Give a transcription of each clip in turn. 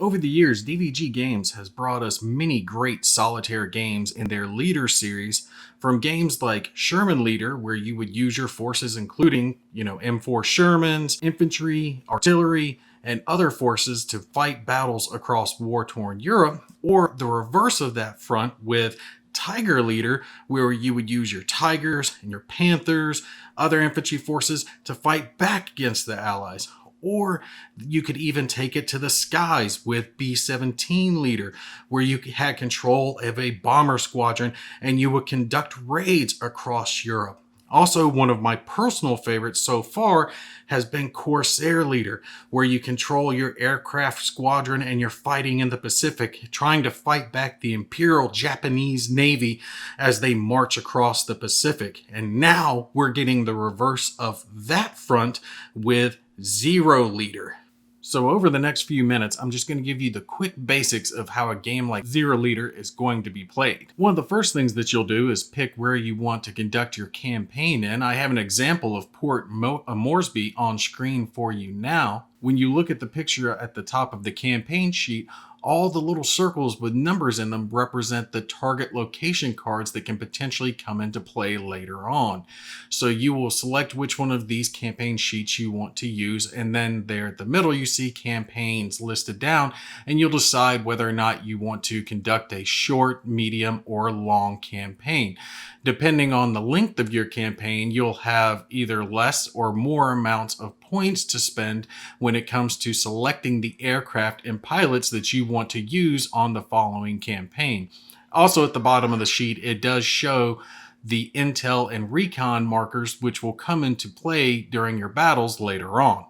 Over the years, DVG Games has brought us many great solitaire games in their Leader series, from games like Sherman Leader, where you would use your forces including, M4 Shermans, infantry, artillery, and other forces to fight battles across war-torn Europe, or the reverse of that front with Tiger Leader, where you would use your Tigers and your Panthers, other infantry forces to fight back against the Allies. Or you could even take it to the skies with B-17 Leader, where you had control of a bomber squadron and you would conduct raids across Europe. Also, one of my personal favorites so far has been Corsair Leader, where you control your aircraft squadron and you're fighting in the Pacific, trying to fight back the Imperial Japanese Navy as they march across the Pacific. And now we're getting the reverse of that front with Zero Leader. So over the next few minutes, I'm just going to give you the quick basics of how a game like Zero Leader is going to be played. One of the first things that you'll do is pick where you want to conduct your campaign in. I have an example of Port Moresby on screen for you now. When you look at the picture at the top of the campaign sheet, all the little circles with numbers in them represent the target location cards that can potentially come into play later on. So you will select which one of these campaign sheets you want to use, and then there at the middle you see campaigns listed down, and you'll decide whether or not you want to conduct a short, medium, or long campaign. Depending on the length of your campaign, you'll have either less or more amounts of points to spend when it comes to selecting the aircraft and pilots that you want to use on the following campaign. Also at the bottom of the sheet, it does show the intel and recon markers, which will come into play during your battles later on.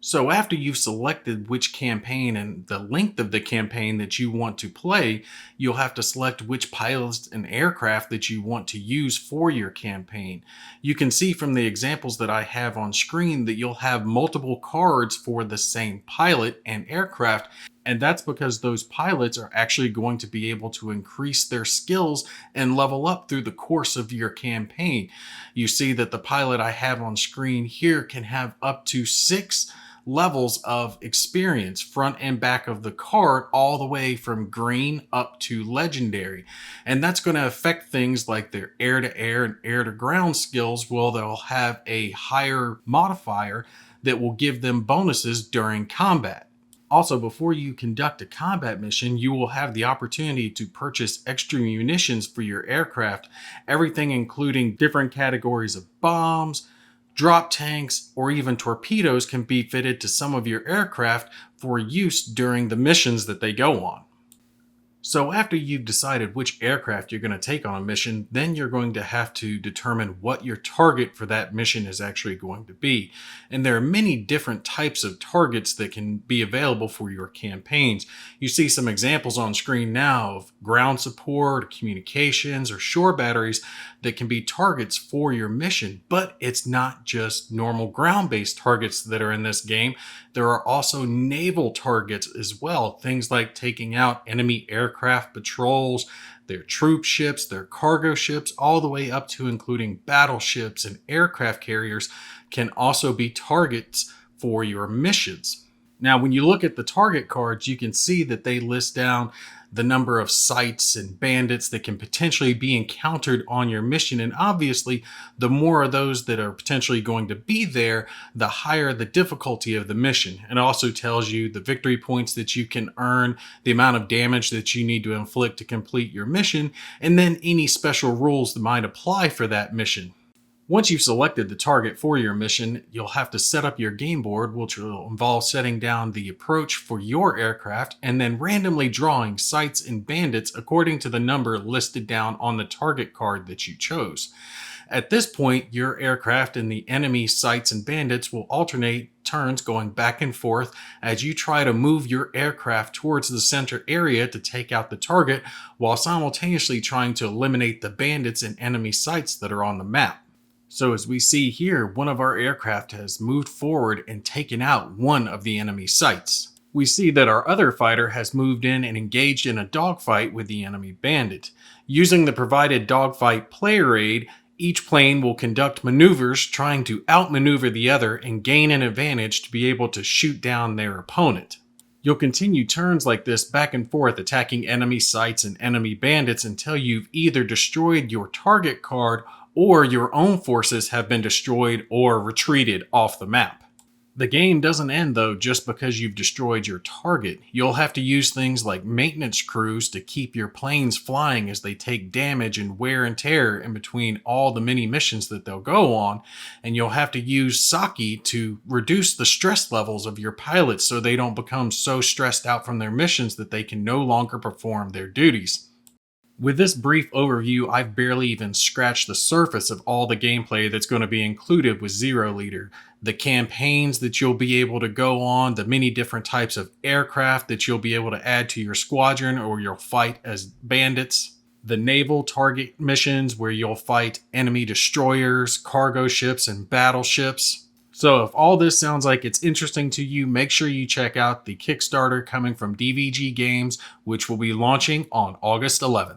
So after you've selected which campaign and the length of the campaign that you want to play, you'll have to select which pilots and aircraft that you want to use for your campaign. You can see from the examples that I have on screen that you'll have multiple cards for the same pilot and aircraft, and that's because those pilots are actually going to be able to increase their skills and level up through the course of your campaign. You see that the pilot I have on screen here can have up to 6 levels of experience front and back of the card, all the way from green up to legendary. And that's going to affect things like their air-to-air and air-to-ground skills. Well, they'll have a higher modifier that will give them bonuses during combat. Also, before you conduct a combat mission, you will have the opportunity to purchase extra munitions for your aircraft, everything including different categories of bombs, drop tanks, or even torpedoes can be fitted to some of your aircraft for use during the missions that they go on. So after you've decided which aircraft you're going to take on a mission, then you're going to have to determine what your target for that mission is actually going to be. And there are many different types of targets that can be available for your campaigns. You see some examples on screen now of ground support, communications, or shore batteries that can be targets for your mission. But it's not just normal ground-based targets that are in this game. There are also naval targets as well. Things like taking out enemy aircraft patrols, their troop ships, their cargo ships, all the way up to including battleships and aircraft carriers can also be targets for your missions. Now, when you look at the target cards, you can see that they list down the number of sites and bandits that can potentially be encountered on your mission. And obviously, the more of those that are potentially going to be there, the higher the difficulty of the mission. It also tells you the victory points that you can earn, the amount of damage that you need to inflict to complete your mission, and then any special rules that might apply for that mission. Once you've selected the target for your mission, you'll have to set up your game board, which will involve setting down the approach for your aircraft and then randomly drawing sites and bandits according to the number listed down on the target card that you chose. At this point, your aircraft and the enemy sites and bandits will alternate turns going back and forth as you try to move your aircraft towards the center area to take out the target while simultaneously trying to eliminate the bandits and enemy sites that are on the map. So as we see here, one of our aircraft has moved forward and taken out one of the enemy sites. We see that our other fighter has moved in and engaged in a dogfight with the enemy bandit. Using the provided dogfight player aid, each plane will conduct maneuvers trying to outmaneuver the other and gain an advantage to be able to shoot down their opponent. You'll continue turns like this back and forth, attacking enemy sites and enemy bandits until you've either destroyed your target card or your own forces have been destroyed or retreated off the map. The game doesn't end though just because you've destroyed your target. You'll have to use things like maintenance crews to keep your planes flying as they take damage and wear and tear in between all the mini missions that they'll go on, and you'll have to use sake to reduce the stress levels of your pilots so they don't become so stressed out from their missions that they can no longer perform their duties. With this brief overview, I've barely even scratched the surface of all the gameplay that's going to be included with Zero Leader. The campaigns that you'll be able to go on, the many different types of aircraft that you'll be able to add to your squadron or you'll fight as bandits, the naval target missions where you'll fight enemy destroyers, cargo ships, and battleships. So if all this sounds like it's interesting to you, make sure you check out the Kickstarter coming from DVG Games, which will be launching on August 11th.